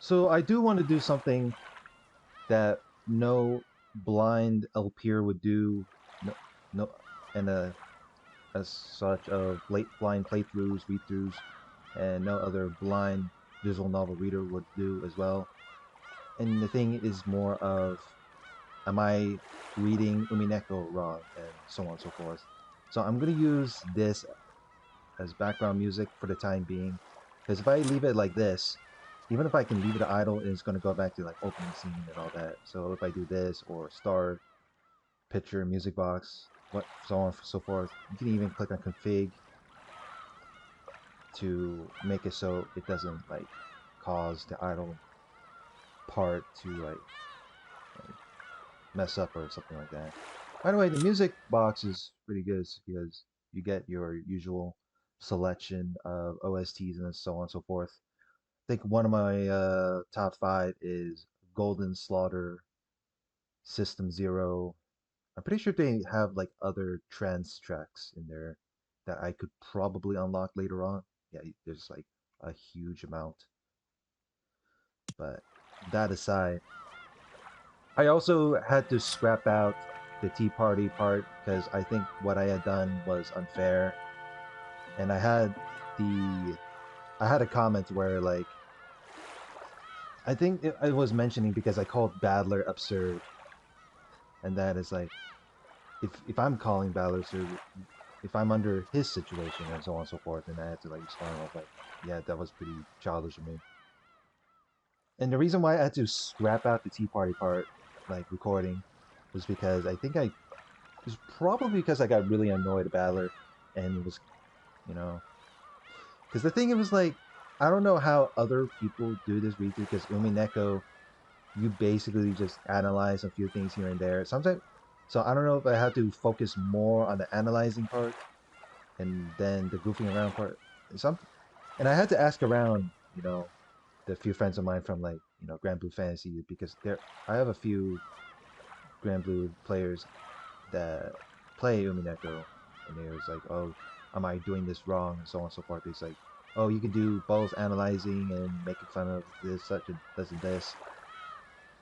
So I do want to do something that no blind LPer would do, no, no, and as such of blind playthroughs, read-throughs, and no other blind visual novel reader would do as well. And the thing is more of, am I reading Umineko wrong, and so on and so forth. So I'm gonna use this as background music for the time being, because if I leave it like this, even if I can leave it idle, it's gonna go back to like opening scene and all that. So if I do this or start, picture, music box, what so on and so forth, you can even click on config to make it so it doesn't like cause the idle part to like mess up or something like that. By the way, the music box is pretty good because you get your usual selection of OSTs and so on and so forth. I think one of my top five is Golden Slaughter, System Zero. I'm pretty sure they have like other trance tracks in there that I could probably unlock later on. Yeah, there's like a huge amount. But that aside, I also had to scrap out the Tea Party part because I think what I had done was unfair. And the I had a comment where like I think I was mentioning because I called Badler absurd, and that is like if I'm calling Badler absurd, if I'm under his situation and so on and so forth, and I had to like respond, I was like, yeah, that was pretty childish of me. And the reason why I had to scrap out the Tea Party part, like recording, was because I think I it was probably because I got really annoyed at Badler, and it was, you know, because the thing it was like I don't know how other people do this read through because Umineko, you basically just analyze a few things here and there. Sometimes, so I don't know if I had to focus more on the analyzing part and then the goofing around part. Some, and I had to ask around, the few friends of mine from like Grand Blue Fantasy because I have a few Grand Blue players that play Umineko, and they was like, "Oh, am I doing this wrong?" and so on and so forth. It's like, "Oh, you can do both analyzing and making fun of this, such and this and this."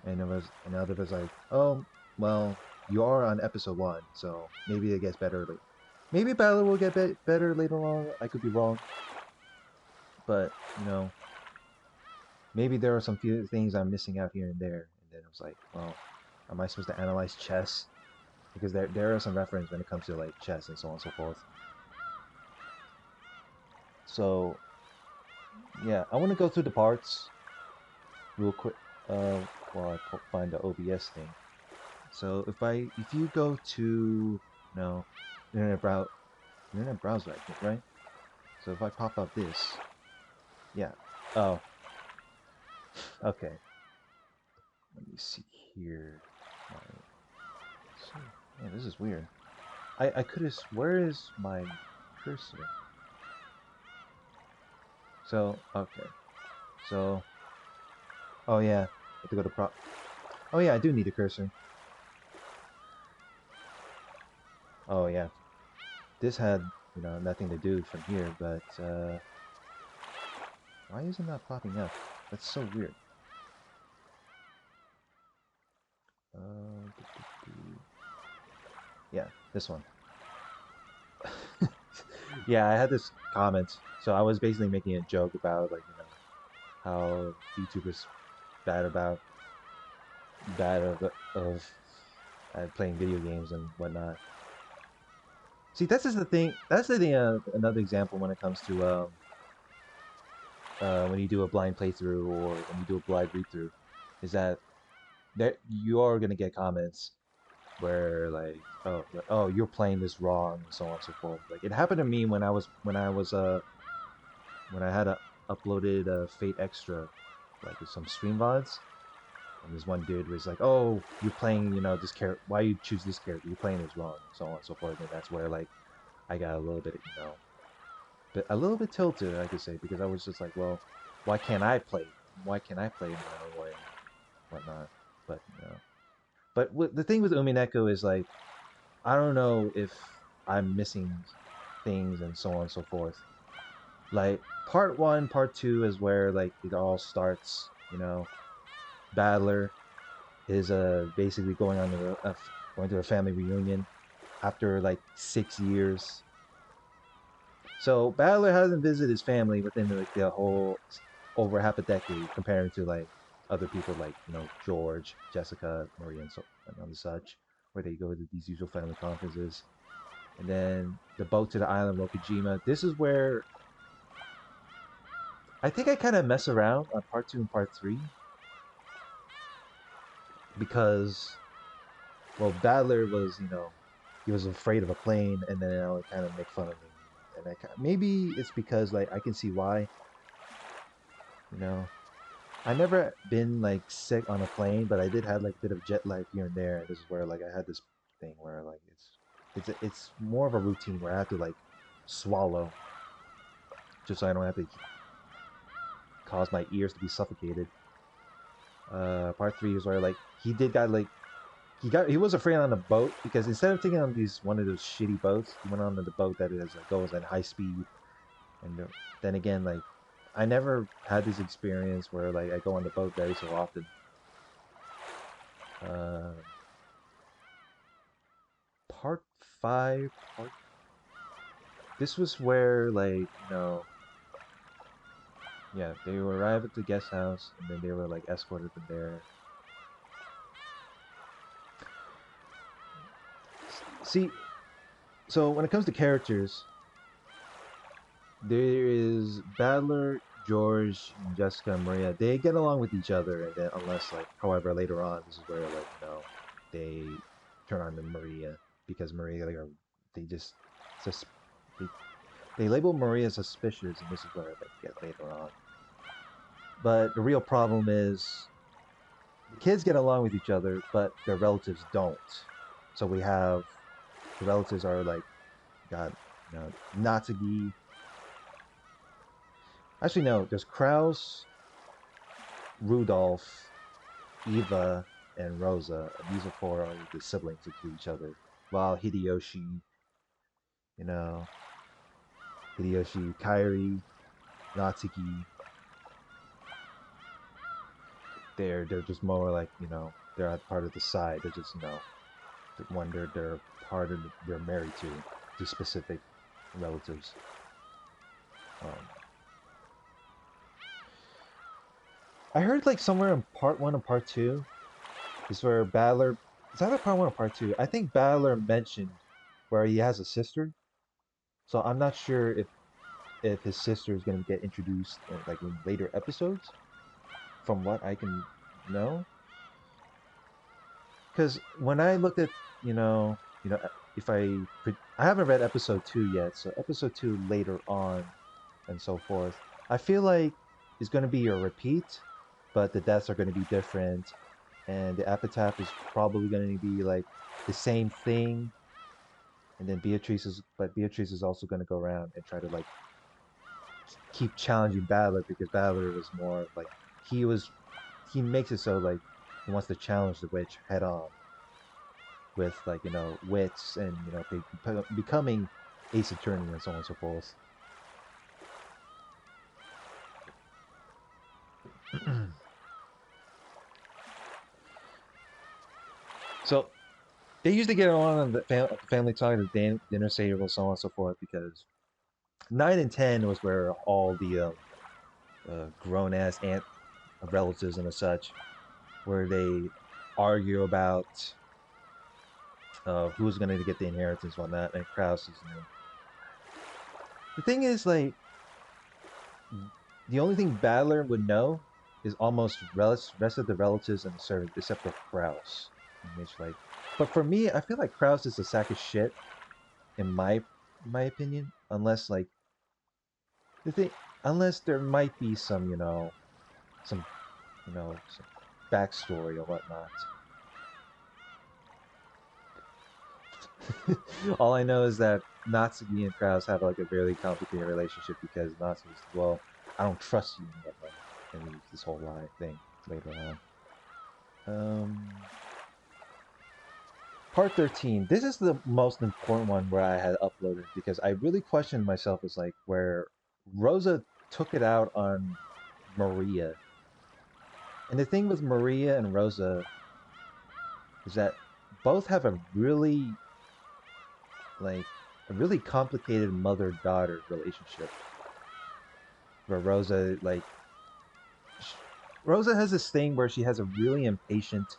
And it was, and the other was like, "Oh, well, you are on episode one, so maybe it gets better. Like, maybe Battle will get better later on. I could be wrong, but you know, maybe there are some few things I'm missing out here and there." And then it was like, "Well, am I supposed to analyze chess?" Because there are some reference when it comes to like chess and so on and so forth. So yeah, I want to go through the parts real quick. While I find the OBS thing. So if you go to no internet brow internet browser, I think, right? So if I pop up this, yeah. Oh, okay. Let me see here. My so man, this is weird. I could have. Where is my cursor? So okay. So oh yeah, I have to go to prop. Oh yeah, I do need a cursor. Oh yeah, this had nothing to do from here, but why is it not popping up? That's so weird. Yeah, this one. Yeah, I had this comment, so I was basically making a joke about like how YouTubers bad about bad of playing video games and whatnot. See, this is the thing. That's the thing. Another example when it comes to when you do a blind playthrough or when you do a blind read through, is that you are gonna get comments where like oh you're playing this wrong and so on and so forth. Like it happened to me when I had uploaded Fate Extra, like with some stream VODs, and this one dude was like, "Oh, you're playing, this character. Why you choose this character? You're playing this wrong," and so on and so forth. And that's where like I got a little bit, but a little bit tilted, I could say, because I was just like, "Well, why can't I play? Why can't I play in my own way and whatnot?" But the thing with Umineko is like, I don't know if I'm missing things and so on and so forth. Like part one, part two is where like it all starts. You know, Battler is basically going on going to a family reunion after like 6 years. So Battler hasn't visited his family within like the whole over half a decade, comparing to like other people like George, Jessica, Maria, and such, where they go to these usual family conferences. And then the boat to the island Rokujima. This is where I think I kind of mess around on part two and part three because, well, Battler was, he was afraid of a plane, and then I would kind of make fun of him. And maybe it's because like I can see why, you know. I never been like sick on a plane, but I did have like a bit of jet lag here and there. And this is where like I had this thing where like it's more of a routine where I have to like swallow just so I don't have to cause my ears to be suffocated. Part three is where like he did got like he was afraid on the boat because instead of taking on these one of those shitty boats, he went on the boat that is like goes at high speed. And then again, like I never had this experience where like I go on the boat very so often. Uh, part five, part this was where like yeah, they would arrive at the guest house and then they were like escorted from there. See, so when it comes to characters, there is Battler, George, and Jessica and Maria. They get along with each other, and then unless like, however, later on, this is where like they turn on to Maria because Maria like they just sus- they they label Maria suspicious, and this is where like get later on. But the real problem is the kids get along with each other, but their relatives don't. So we have the relatives are like God, Natsuki. Actually, no. There's Kraus, Rudolph, Eva, and Rosa, and these are four are the siblings to each other. While you know, Hideyoshi, Kairi, Natsuki, they're just more like they're at part of the side. They're just when they're part of they're married to specific relatives. Um, I heard like somewhere in part one and part two is where Battler. It's either part one or part two. I think Battler mentioned where he has a sister. So I'm not sure if his sister is going to get introduced like in later episodes. From what I can know, because when I looked at if I haven't read episode two yet, so episode two later on and so forth. I feel like it's going to be a repeat, but the deaths are going to be different, and the epitaph is probably going to be like the same thing. And then Beatrice is also going to go around and try to like keep challenging Battler because Battler was more like he was he makes it so like he wants to challenge the witch head on with like wits and becoming Ace Attorney and so on and so forth. So they used to get along on the family talk, the dinner table, so on and so forth. Because 9 and 10 was where all the grown ass aunt relatives and such, where they argue about who's going to get the inheritance, whatnot. And Kraus is, the thing is like the only thing Battler would know is almost rest of the relatives and the servants except for Kraus. Which like, but for me, I feel like Kraus is a sack of shit in my opinion, unless like the thing, unless there might be some some some backstory or whatnot. All I know is that Natsuki and Kraus have like a very complicated relationship because Natsuki's well, I don't trust you and whatnot, and there's this whole lie thing later on. Part 13. This is the most important one where I had uploaded because I really questioned myself as like where Rosa took it out on Maria And the thing with Maria and Rosa is that both have a like a really complicated mother-daughter relationship where sh Rosa has this thing where she has a really impatient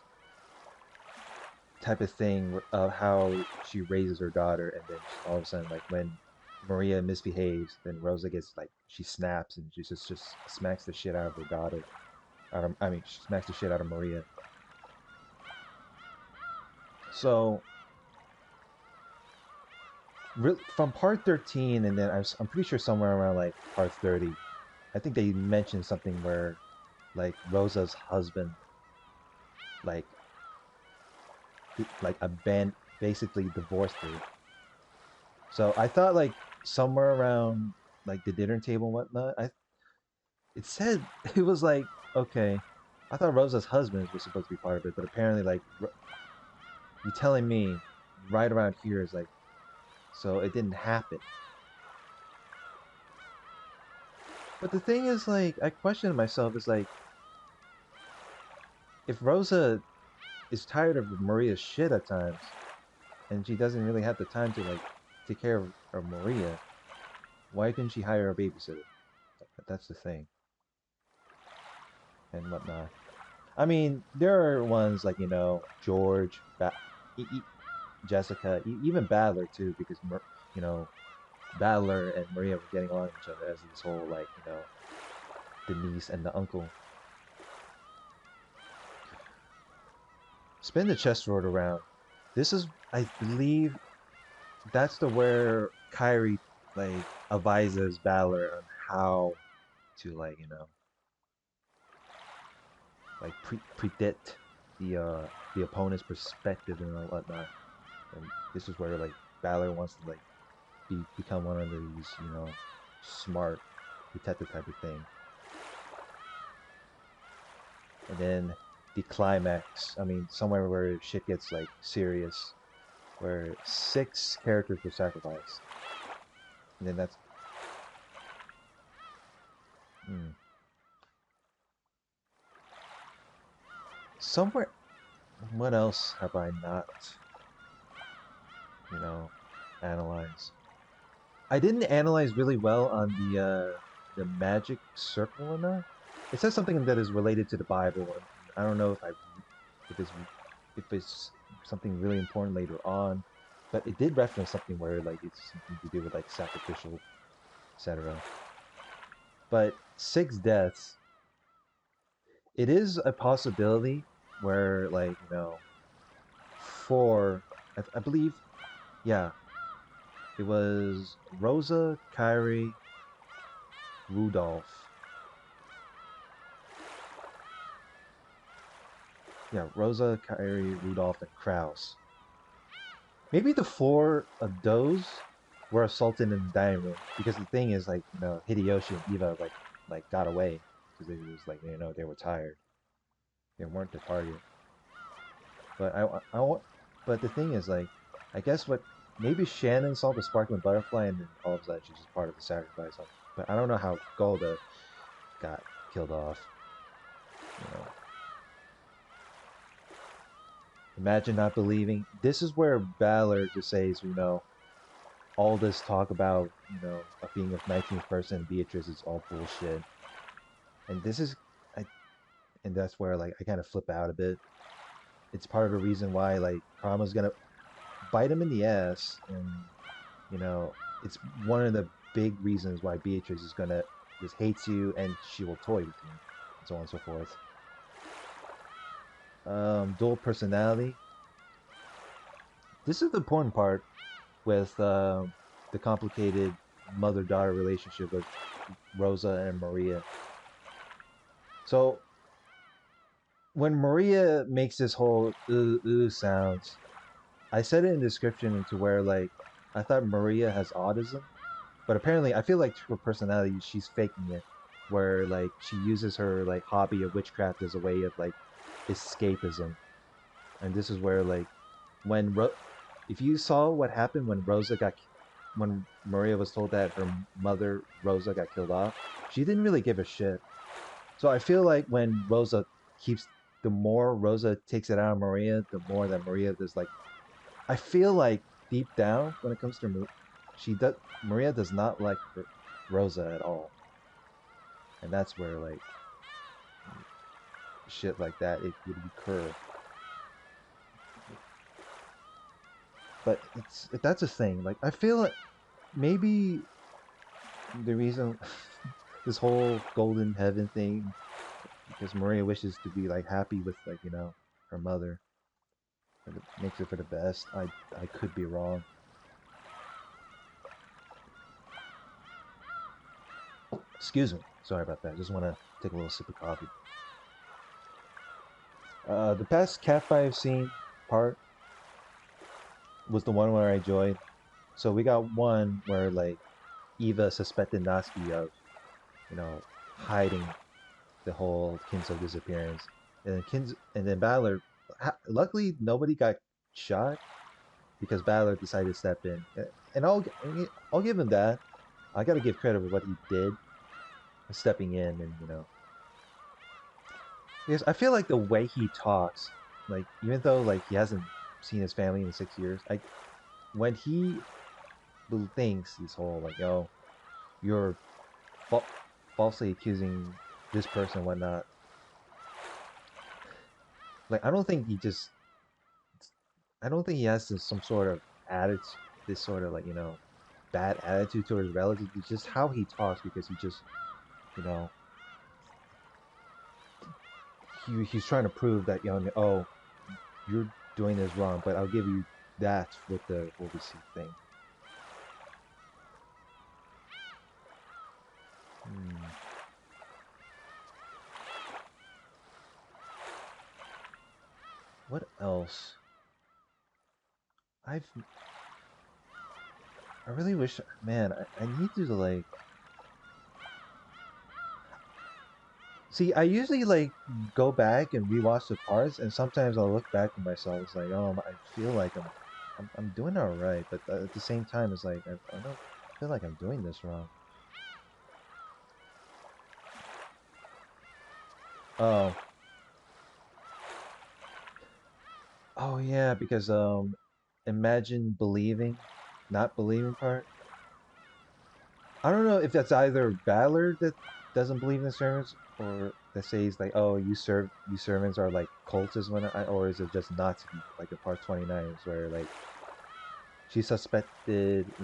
type of thing of how she raises her daughter, and then all of a sudden, like when Maria misbehaves, then Rosa gets like she snaps and she just smacks the shit out of her daughter. I mean, she smacks the shit out of Maria. So from part 13, and then I'm pretty sure somewhere around like part 30, I think they mentioned something where like Rosa's husband like like basically divorced her. So I thought like somewhere around like the dinner table and whatnot, it said it was like okay, I thought Rosa's husband was supposed to be part of it, but apparently like you telling me right around here is like so it didn't happen. But the thing is like I questioned myself is like if Rosa is tired of Maria's shit at times and she doesn't really have the time to like take care of Maria, why couldn't she hire a babysitter? That's the thing and whatnot. I mean, there are ones like George, e- e- Jessica, even Badler too, because you know Badler and Maria were getting along with each other as this whole like the niece and the uncle. Spin the chessboard around. This is, I believe, that's the where Kyrie like advises Badler on how to like like predict the opponent's perspective and whatnot. And this is where like Badler wants to like become one of these smart detective type of thing. And then the climax. I mean, somewhere where shit gets like serious, where six characters were sacrificed, and then that's mm, somewhere. What else have I not, you know, analyzed? I didn't analyze really well on the magic circle or not. It says something that is related to the Bible, and I don't know if it's if it's something really important later on, but it did reference something where like it's something to do with like sacrificial, etc. But six deaths, it is a possibility where like four, I believe, yeah, it was Rosa, Kyrie, Rudolph. Yeah, Rosa, Kyrie, Rudolph, and Kraus. Maybe the four of those were assaulted in the dining room because the thing is, like, Hideyoshi and Eva like got away because it was like they were tired. They weren't the target. But I want. But the thing is, like, I guess what maybe Shannon saw the sparkling butterfly and then all of a sudden she's just part of the sacrifice. But I don't know how Golda got killed off. You know, imagine not believing. This is where Balor just says, all this talk about being a 19th person Beatrice is all bullshit, and this is I and that's where like I kind of flip out a bit. It's part of the reason why like Karma's gonna bite him in the ass, and it's one of the big reasons why Beatrice is gonna just hates you and she will toy with you, and so on and so forth. Dual personality. This is the important part with the complicated mother-daughter relationship with Rosa and Maria. So when Maria makes this whole sounds, I said it in the description into where like I thought Maria has autism, but apparently I feel like her personality she's faking it, where like she uses her like hobby of witchcraft as a way of like escapism, and this is where like when if you saw what happened when when Maria was told that her mother Rosa got killed off, she didn't really give a shit. So I feel like when Rosa keeps, the more Rosa takes it out of Maria, the more that Maria does like. I feel like deep down when it comes to she does Maria does not like Rosa at all, and that's where like shit like that it would occur. But it's that's a thing. Like I feel like maybe the reason this whole golden heaven thing because Maria wishes to be like happy with like her mother makes it for the best. I could be wrong. Excuse me. Sorry about that. Just want to take a little sip of coffee. The best Cat 5 scene part was the one where I enjoyed. So we got one where like Eva suspected Natsuki of, you know, hiding the whole Kinzo disappearance. And then Battler, luckily nobody got shot because Battler decided to step in. And I'll give him that. I got to give credit for what he did, stepping in and because I feel like the way he talks, like even though like he hasn't seen his family in 6 years, when he thinks this whole like, yo, you're fa- falsely accusing this person and whatnot, like I don't think he has some sort of attitude, this sort of like bad attitude towards relatives. It's just how he talks because he just you know he's trying to prove that oh, you're doing this wrong, but I'll give you that with the whole receipt thing. Hmm. What else? I've I really wish, man, I need to like see. I usually like go back and rewatch the parts, and sometimes I'll look back at myself. It's like, oh, I feel like I'm doing all right, but at the same time, it's like I don't feel like I'm doing this wrong. Oh, oh yeah, because imagine believing, not believing part. I don't know if that's either Ballard that doesn't believe in the servants, or that says like, "Oh, you servants are like cultists," or is it just Natsuki, like in part 29, was where like she suspected,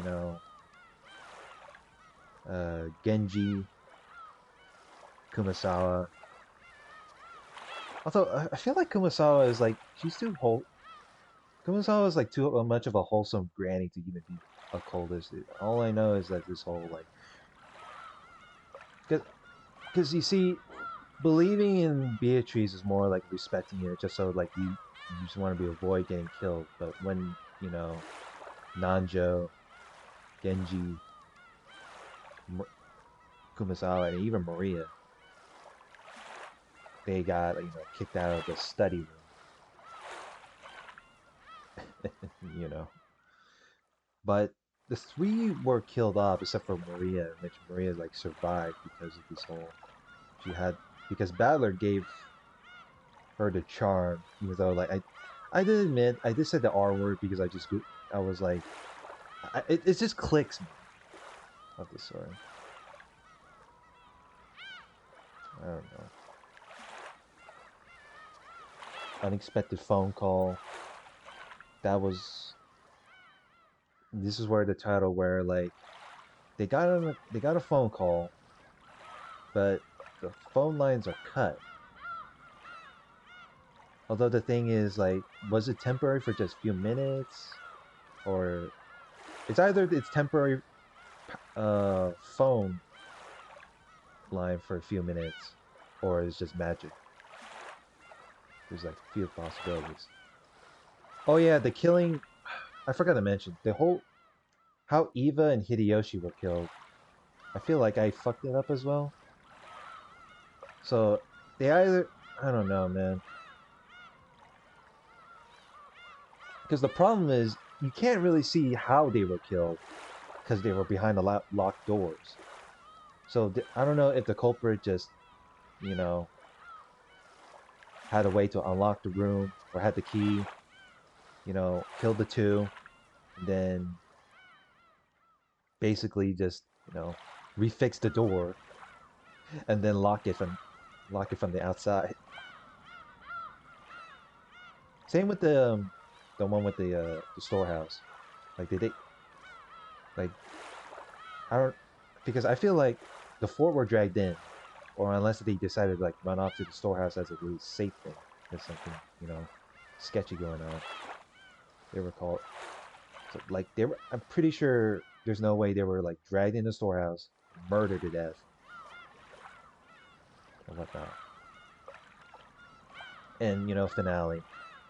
Genji, Kumasawa. Although I feel like Kumasawa is like she's too whole. Kumasawa is like too much of a wholesome granny to even be a cultist. All I know is that this whole like, because you see, believing in Beatrice is more like respecting it, just so like you just want to be avoid getting killed. But when Nanjo, Genji, Kumasawa, and even Maria, they got kicked out of the study room, you know. But the three were killed off except for Maria, which Maria like survived because of this whole she had because Battler gave her the charm, even though like I did admit I did say the R word because I was like it just clicks me of the sort. I don't know. Unexpected phone call. That was this is where the title where like they got a phone call, but the phone lines are cut. Although the thing is like, was it temporary for just a few minutes, or it's either it's temporary phone line for a few minutes, or it's just magic. There's like a few possibilities. Oh yeah, the killing. I forgot to mention the whole how Eva and Hideyoshi were killed. I feel like I fucked it up as well. So they either I don't know, man. Because the problem is you can't really see how they were killed because they were behind the locked doors. So I don't know if the culprit just you know had a way to unlock the room or had the key, killed the two, and then basically just, refix the door and then lock it from the outside. Same with the one with the storehouse. Like did they like I don't because I feel like the four were dragged in, or unless they decided to like run off to the storehouse as a really safe thing. There's something, sketchy going on. They were called so like they were I'm pretty sure there's no way they were like dragged in the storehouse, murdered to death, or whatnot. And finale,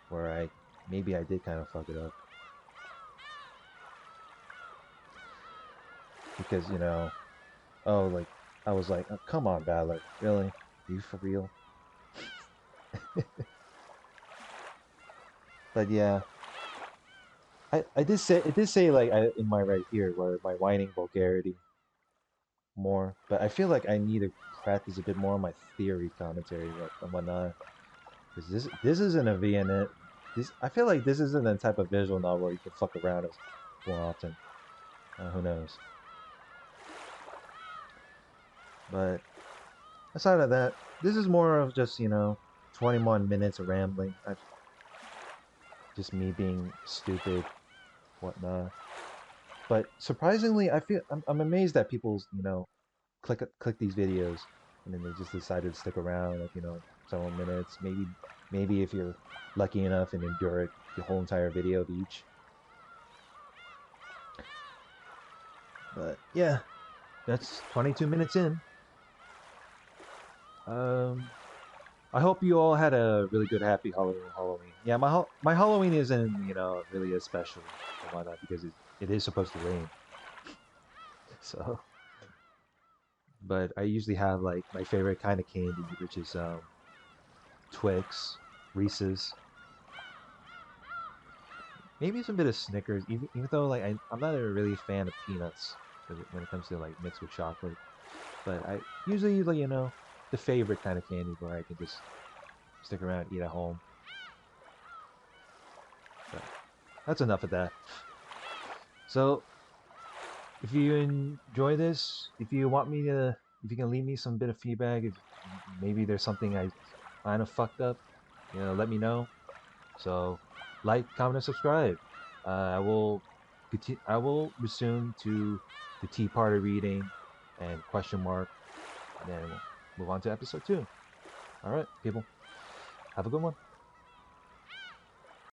where I maybe I did kind of fuck it up because oh like I was like, oh, come on, Valor, really? Are you for real? But yeah, I did say it did say like in my right here where my whining vulgarity more, but I feel like I need to practice a bit more on my theory commentary and whatnot because this isn't a VNet. This I feel like this isn't the type of visual novel where you can fuck around as more often. Who knows? But aside of that, this is more of just 21 minutes of rambling. Just me being stupid, whatnot. But surprisingly, I'm amazed that people click these videos and then they just decided to stick around like several minutes. Maybe if you're lucky enough and endure it the whole entire video of each. But yeah, that's 22 minutes in. Um, I hope you all had a really good, happy Halloween. Yeah, my Halloween isn't really as special and whatnot because it is supposed to rain. So, but I usually have like my favorite kind of candy, which is Twix, Reese's, maybe some bit of Snickers. Even though like I'm not a really fan of peanuts when it comes to like mixed with chocolate. But I usually like the favorite kind of candy where I can just stick around, eat at home. But that's enough of that. So if you enjoy this, if you can leave me some bit of feedback, if maybe there's something I kind of fucked up, let me know. So like, comment, and subscribe. I will resume to the Tea Party reading and question mark, and then we'll move on to episode 2. All right, people, have a good one.